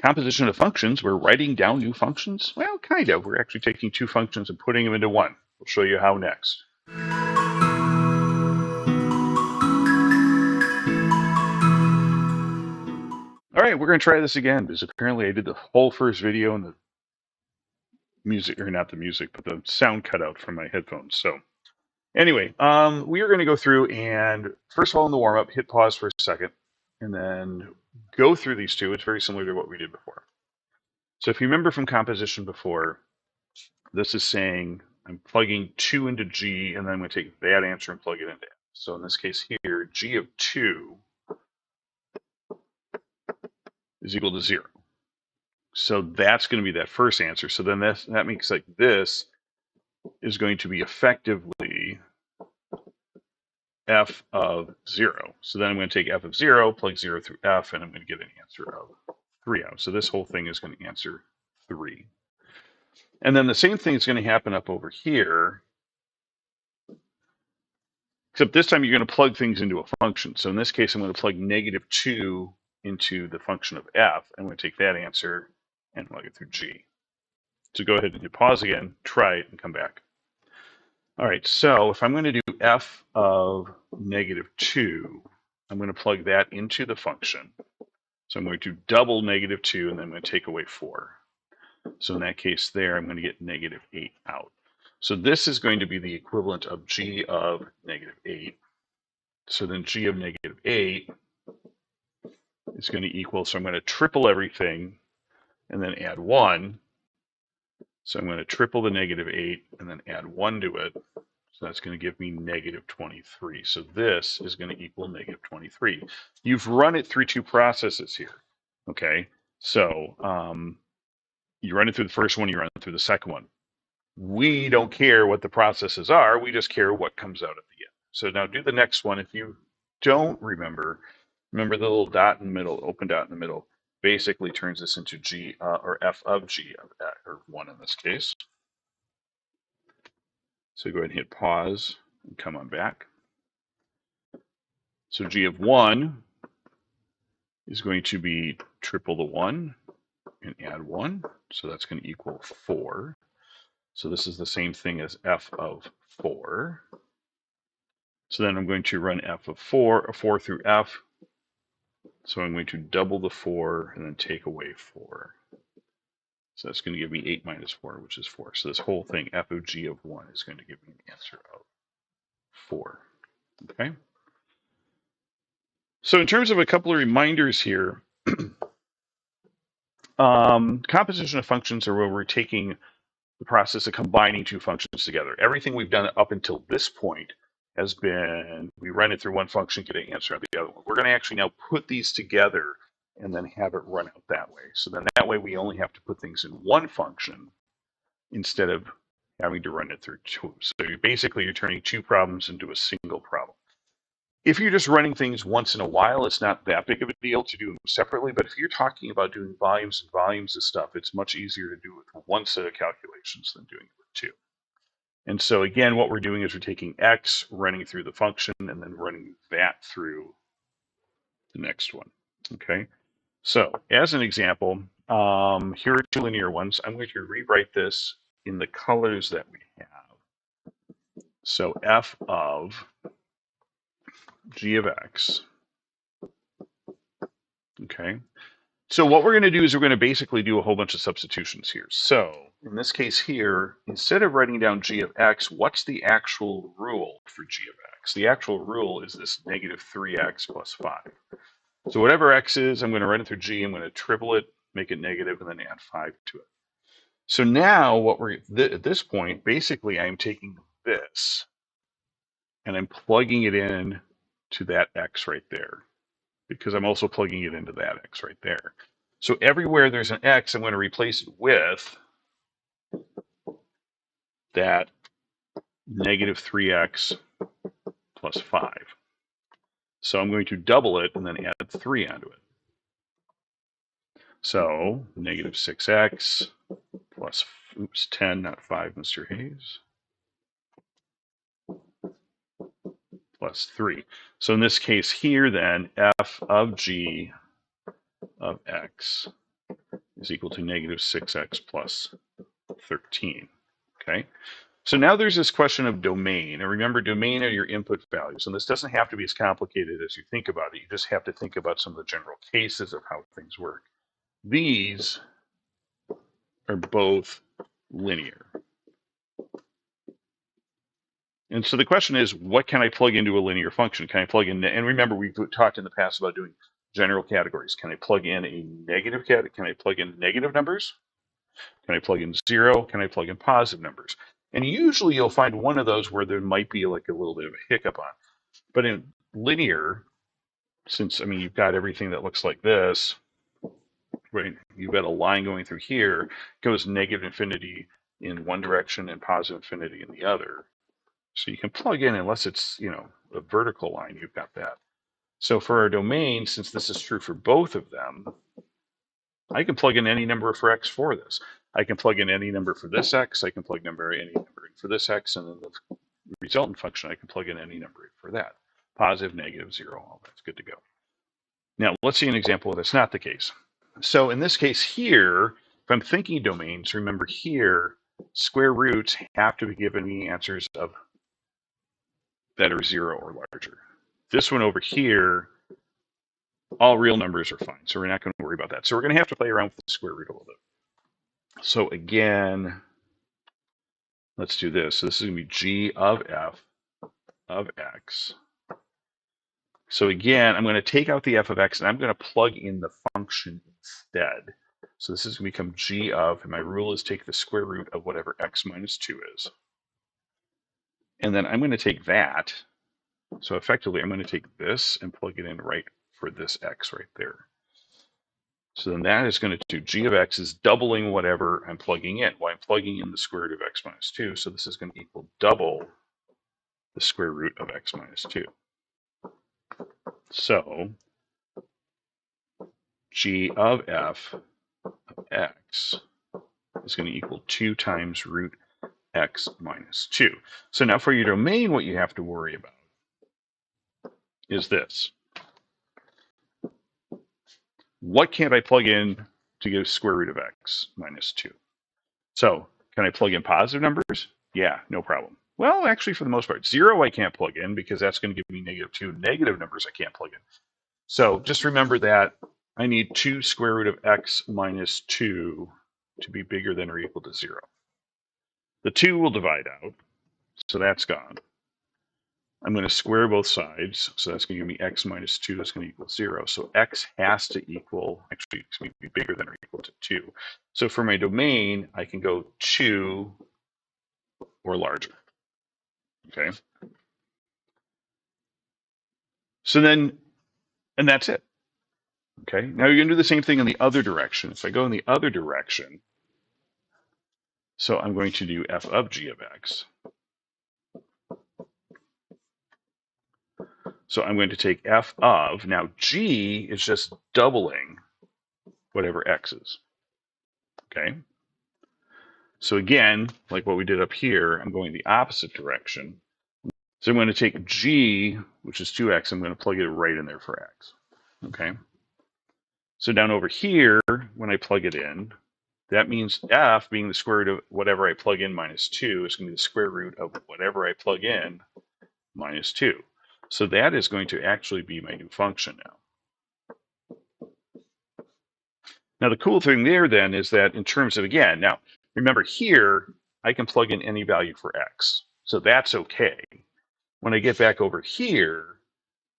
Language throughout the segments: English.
composition of functions, we're writing down new functions. Well, kind of. We're actually taking two functions and putting them into one. We'll show you how next. All right, we're going to try this again because apparently I did the whole first video and the music, or not the music, but the sound cut out from my headphones. So anyway, we are going to go through and first of all in the warm-up, hit pause for a second and then go through these two. It's very similar to what we did before. So if you remember from composition before, this is saying I'm plugging 2 into G and then I'm going to take that answer and plug it into F. So in this case here, G of 2 is equal to 0. So that's going to be that first answer. So then that makes like this is going to be effectively F of 0. So then I'm going to take F of 0, plug 0 through F, and I'm going to get an answer of 3 out. So this whole thing is going to answer 3. And then the same thing is going to happen up over here, except this time you're going to plug things into a function. So in this case, I'm going to plug -2 into the function of F. I'm going to take that answer and plug it through G. So go ahead and hit pause again, try it, and come back. All right, so if I'm going to do F of -2, I'm going to plug that into the function. So I'm going to double -2, and then I'm going to take away 4. So in that case there, I'm going to get -8 out. So this is going to be the equivalent of G of -8. So then G of -8 is going to equal, so I'm going to triple everything and then add 1. So I'm going to triple the -8 and then add 1 to it. So that's going to give me -23. So this is going to equal -23. You've run it through two processes here. Okay, so you run it through the first one, you run it through the second one. We don't care what the processes are, we just care what comes out at the end. So now do the next one. If you don't remember the little dot in the middle, open dot in the middle, basically turns this into G or F of G of X, or 1 in this case. So go ahead and hit pause and come on back. So G of 1 is going to be triple the 1 and add 1. So that's going to equal 4. So this is the same thing as F of 4. So then I'm going to run F of 4 through F. So I'm going to double the 4 and then take away 4. So that's going to give me 8 minus 4, which is 4. So this whole thing, F of G of 1, is going to give me an answer of 4. Okay. So in terms of a couple of reminders here, composition of functions are where we're taking the process of combining two functions together. Everything we've done up until this point has been, we run it through one function, get an answer on the other one. We're going to actually now put these together and then have it run out that way. So then that way we only have to put things in one function instead of having to run it through two. So basically you're turning two problems into a single problem. If you're just running things once in a while, it's not that big of a deal to do them separately. But if you're talking about doing volumes and volumes of stuff, it's much easier to do with one set of calculations than doing it with two. And so again, what we're doing is we're taking X, running through the function, and then running that through the next one. Okay. So as an example, here are two linear ones. I'm going to rewrite this in the colors that we have. So F of G of X. Okay. So what we're going to do is we're going to basically do a whole bunch of substitutions here. So in this case here, instead of writing down G of X, what's the actual rule for G of X? The actual rule is this -3x plus 5. So whatever X is, I'm going to run it through G. I'm going to triple it, make it negative, and then add 5 to it. So now what we're at this point, basically I'm taking this and I'm plugging it in to that X right there, because I'm also plugging it into that X right there. So everywhere there's an X, I'm going to replace it with that -3x plus 5. So I'm going to double it and then add 3 onto it. So -6x plus, 10, not 5, Mr. Hayes, plus 3. So in this case here then, F of G of X is equal to negative 6x plus 13. Okay, so now there's this question of domain. And remember, domain are your input values. And this doesn't have to be as complicated as you think about it. You just have to think about some of the general cases of how things work. These are both linear. And so the question is, what can I plug into a linear function? Can I plug in, and remember, we've talked in the past about doing general categories. Can I plug in a negative category? Can I plug in negative numbers? Can I plug in 0? Can I plug in positive numbers? And usually you'll find one of those where there might be like a little bit of a hiccup on. But in linear, since, I mean, you've got everything that looks like this, right? You've got a line going through here, goes negative infinity in one direction and positive infinity in the other. So you can plug in, unless it's, you know, a vertical line, you've got that. So for our domain, since this is true for both of them, I can plug in any number for x for this. I can plug in any number for this x, I can plug any number in for this x, and then the resultant function, I can plug in any number for that. Positive, negative, 0, all that's good to go. Now, let's see an example where that's not the case. So in this case here, if I'm thinking domains, remember here, square roots have to be given me answers of that are 0 or larger. This one over here, all real numbers are fine, so we're not going to worry about that. So we're going to have to play around with the square root a little bit. So again, let's do this. So this is going to be g of f of x. So again, I'm going to take out the f of x, and I'm going to plug in the function instead. So this is going to become g of, and my rule is take the square root of whatever x minus 2 is. And then I'm going to take that. So effectively, I'm going to take this and plug it in right for this x right there. So then that is going to do g of x is doubling whatever I'm plugging in. Well, I'm plugging in the square root of x minus 2, so this is going to equal double the square root of x minus 2. So g of f of x is going to equal 2 times root x minus 2. So now for your domain, what you have to worry about is this. What can't I plug in to give square root of x minus 2? So can I plug in positive numbers? Yeah, no problem. Well, actually, for the most part, 0 I can't plug in because that's going to give me negative 2. Negative numbers I can't plug in. So just remember that I need 2 square root of x minus 2 to be bigger than or equal to 0. The 2 will divide out, so that's gone. I'm going to square both sides, so that's going to give me x minus 2 is going to equal 0. So x has to equal, actually, it's going to be bigger than or equal to 2. So for my domain, I can go 2 or larger. Okay. So then, and that's it. Okay. Now you're going to do the same thing in the other direction. If I go in the other direction, so I'm going to do f of g of x. So I'm going to take f of, now g is just doubling whatever x is. Okay. So again, like what we did up here, I'm going the opposite direction. So I'm going to take g, which is 2x, I'm going to plug it right in there for x. Okay. So down over here, when I plug it in, that means f being the square root of whatever I plug in minus 2 is going to be the square root of whatever I plug in minus 2. So that is going to actually be my new function now. Now the cool thing there then is that in terms of, again, now remember here, I can plug in any value for x. So that's okay. When I get back over here,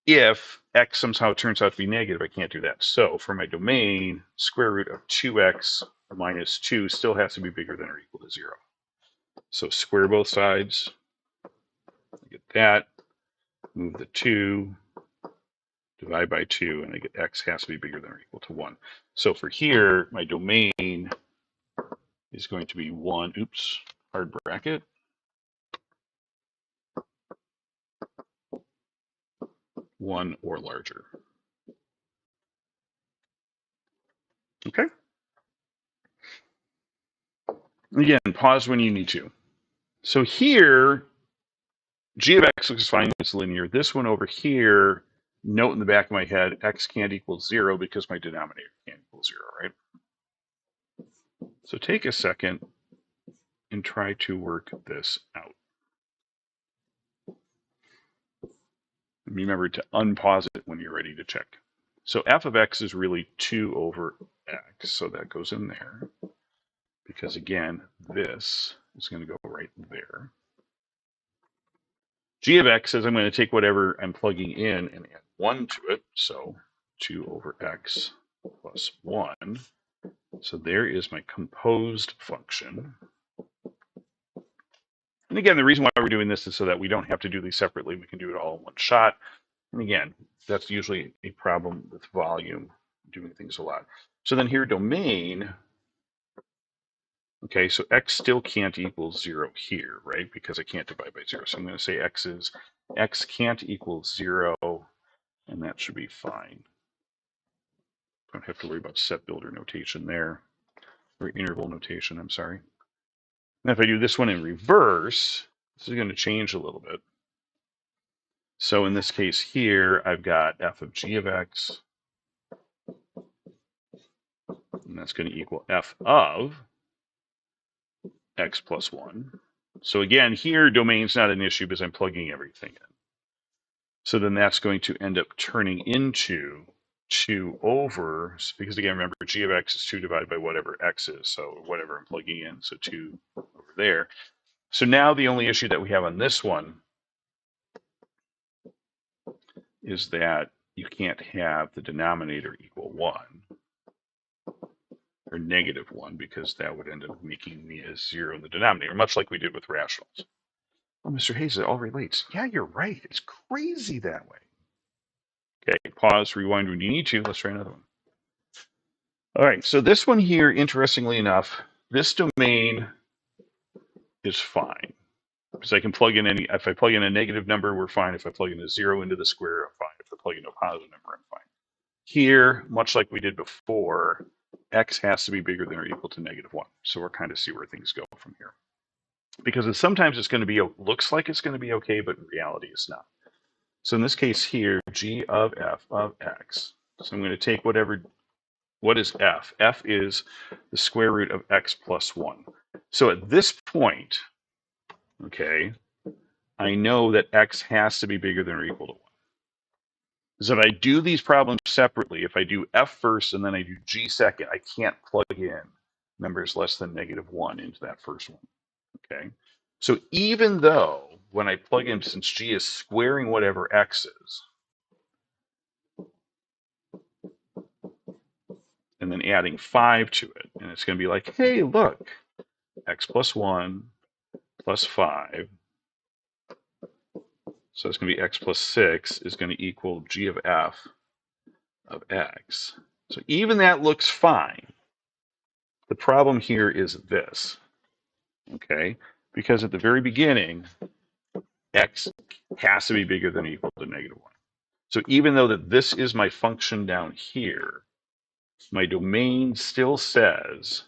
if x somehow turns out to be negative, I can't do that. So for my domain, square root of 2x minus 2 still has to be bigger than or equal to 0. So square both sides, I get that, move the 2, divide by 2, and I get x has to be bigger than or equal to 1. So for here, my domain is going to be 1, oops, hard bracket, 1 or larger. Okay. Again, pause when you need to. So here, g of x looks fine, it's linear. This one over here, note in the back of my head, x can't equal 0 because my denominator can't equal 0, right? So take a second and try to work this out. Remember to unpause it when you're ready to check. So f of x is really 2 over x, so that goes in there. Because again, this is going to go right there. G of x says I'm going to take whatever I'm plugging in and add 1 to it, so 2 over x plus 1. So there is my composed function. And again, the reason why we're doing this is so that we don't have to do these separately. We can do it all in one shot. And again, that's usually a problem with volume, doing things a lot. So then here, domain, okay, so x still can't equal 0 here, right? Because I can't divide by 0. So I'm going to say x can't equal 0, and that should be fine. Don't have to worry about set builder notation there, or interval notation, I'm sorry. Now if I do this one in reverse, this is going to change a little bit. So in this case here, I've got f of g of x, and that's going to equal f of x plus 1. So again, here domain's not an issue because I'm plugging everything in. So then that's going to end up turning into 2 over, because again, remember g of x is 2 divided by whatever x is, so whatever I'm plugging in, so 2 over there. So now the only issue that we have on this one is that you can't have the denominator equal 1 or negative 1, because that would end up making me a 0 in the denominator, much like we did with rationals. Oh, Mr. Hayes, it all relates. Yeah, you're right. It's crazy that way. Okay, pause, rewind when you need to. Let's try another one. All right, so this one here, interestingly enough, this domain is fine. Because I can plug in any, if I plug in a negative number, we're fine. If I plug in a 0 into the square, I'm fine. If I plug in a positive number, I'm fine. Here, much like we did before, x has to be bigger than or equal to negative 1. So we'll kind of see where things go from here. Because sometimes it's going to be, looks like it's going to be okay, but in reality it's not. So in this case here, g of f of x. So I'm going to take whatever, what is f? F is the square root of x plus 1. So at this point, okay, I know that x has to be bigger than or equal to 1. So if I do these problems separately, if I do f first and then I do g second, I can't plug in numbers less than negative 1 into that first one, okay? So even though when I plug in, since g is squaring whatever x is, and then adding 5 to it, and it's going to be like, hey, look, x plus 1 plus 5, so it's going to be x plus 6 is going to equal g of f of x. So even that looks fine. The problem here is this, okay? Because at the very beginning, x has to be bigger than or equal to negative 1. So even though that this is my function down here, my domain still says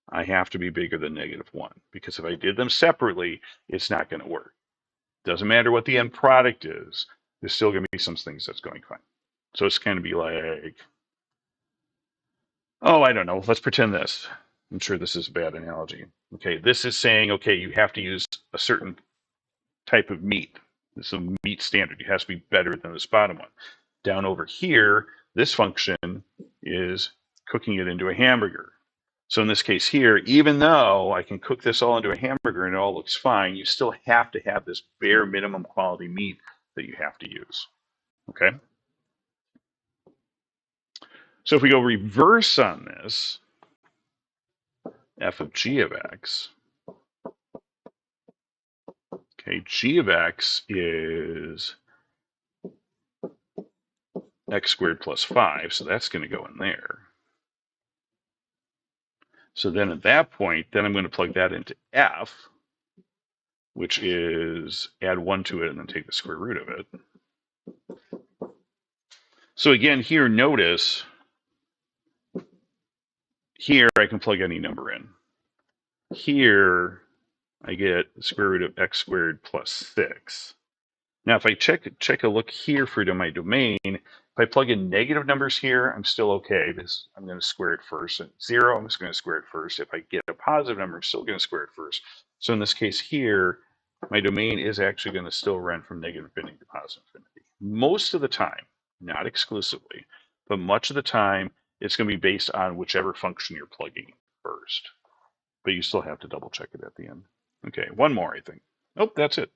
I have to be bigger than negative 1. Because if I did them separately, it's not going to work. Doesn't matter what the end product is, there's still going to be some things that's going fine. So it's going to be like, oh, I don't know, let's pretend this. I'm sure this is a bad analogy. Okay, this is saying, okay, you have to use a certain type of meat. This is a meat standard. It has to be better than this bottom one. Down over here, this function is cooking it into a hamburger. So in this case here, even though I can cook this all into a hamburger and it all looks fine, you still have to have this bare minimum quality meat that you have to use, okay? So if we go reverse on this, f of g of x, okay, g of x is x squared plus 5, so that's going to go in there. So then at that point, then I'm going to plug that into f, which is add 1 to it and then take the square root of it. So again, here, notice, here I can plug any number in. Here, I get the square root of x squared plus 6. Now, if I check a look here for my domain, If I plug in negative numbers here, I'm still okay because I'm going to square it first. And 0, I'm just going to square it first. If I get a positive number, I'm still going to square it first. So in this case here, my domain is actually going to still run from negative infinity to positive infinity. Most of the time, not exclusively, but much of the time, it's going to be based on whichever function you're plugging in first. But you still have to double check it at the end. Okay, one more, I think. Nope, that's it.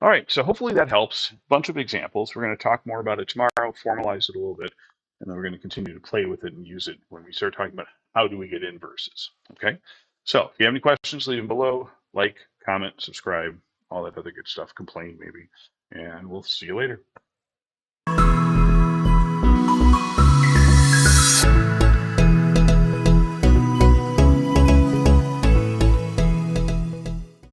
All right, so hopefully that helps. Bunch of examples. We're going to talk more about it tomorrow, formalize it a little bit, and then we're going to continue to play with it and use it when we start talking about how do we get inverses. Okay, so if you have any questions, leave them below. Like, comment, subscribe, all that other good stuff. Complain maybe, and we'll see you later.